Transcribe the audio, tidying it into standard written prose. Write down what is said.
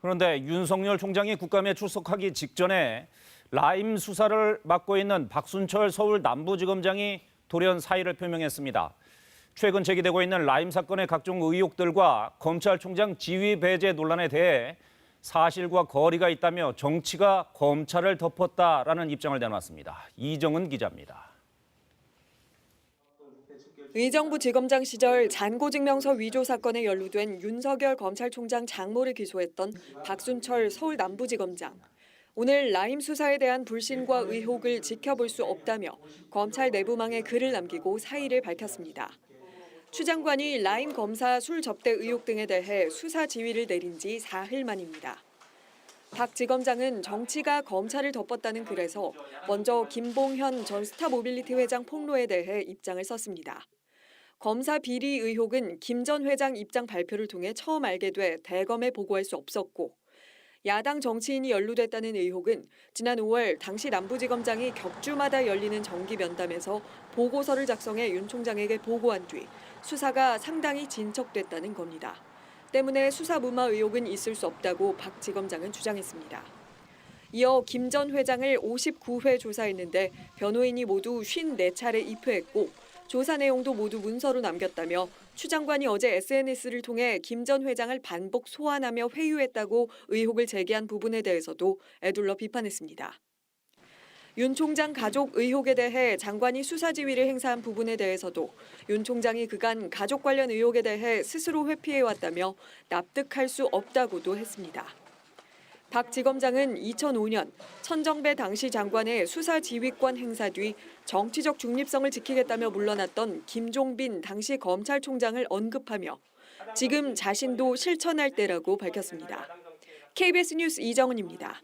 그런데 윤석열 총장이 국감에 출석하기 직전에 라임 수사를 맡고 있는 박순철 서울 남부지검장이 돌연 사의를 표명했습니다. 최근 제기되고 있는 라임 사건의 각종 의혹들과 검찰총장 지휘 배제 논란에 대해 사실과 거리가 있다며 정치가 검찰을 덮었다라는 입장을 내놨습니다. 이정은 기자입니다. 의정부 지검장 시절 잔고증명서 위조 사건에 연루된 윤석열 검찰총장 장모를 기소했던 박순철 서울 남부지검장. 오늘 라임 수사에 대한 불신과 의혹을 지켜볼 수 없다며 검찰 내부망에 글을 남기고 사의를 밝혔습니다. 추 장관이 라임 검사 술 접대 의혹 등에 대해 수사 지휘를 내린 지 사흘 만입니다. 박 지검장은 정치가 검찰을 덮었다는 글에서 먼저 김봉현 전 스타모빌리티 회장 폭로에 대해 입장을 썼습니다. 검사 비리 의혹은 김 전 회장 입장 발표를 통해 처음 알게 돼 대검에 보고할 수 없었고, 야당 정치인이 연루됐다는 의혹은 지난 5월 당시 남부지검장이 격주마다 열리는 정기 면담에서 보고서를 작성해 윤 총장에게 보고한 뒤 수사가 상당히 진척됐다는 겁니다. 때문에 수사 무마 의혹은 있을 수 없다고 박 지검장은 주장했습니다. 이어 김 전 회장을 59회 조사했는데 변호인이 모두 54차례 입회했고 조사 내용도 모두 문서로 남겼다며 추 장관이 어제 SNS를 통해 김 전 회장을 반복 소환하며 회유했다고 의혹을 제기한 부분에 대해서도 에둘러 비판했습니다. 윤 총장 가족 의혹에 대해 장관이 수사 지휘를 행사한 부분에 대해서도 윤 총장이 그간 가족 관련 의혹에 대해 스스로 회피해왔다며 납득할 수 없다고도 했습니다. 박 지검장은 2005년 천정배 당시 장관의 수사 지휘권 행사 뒤 정치적 중립성을 지키겠다며 물러났던 김종빈 당시 검찰총장을 언급하며 지금 자신도 실천할 때라고 밝혔습니다. KBS 뉴스 이정은입니다.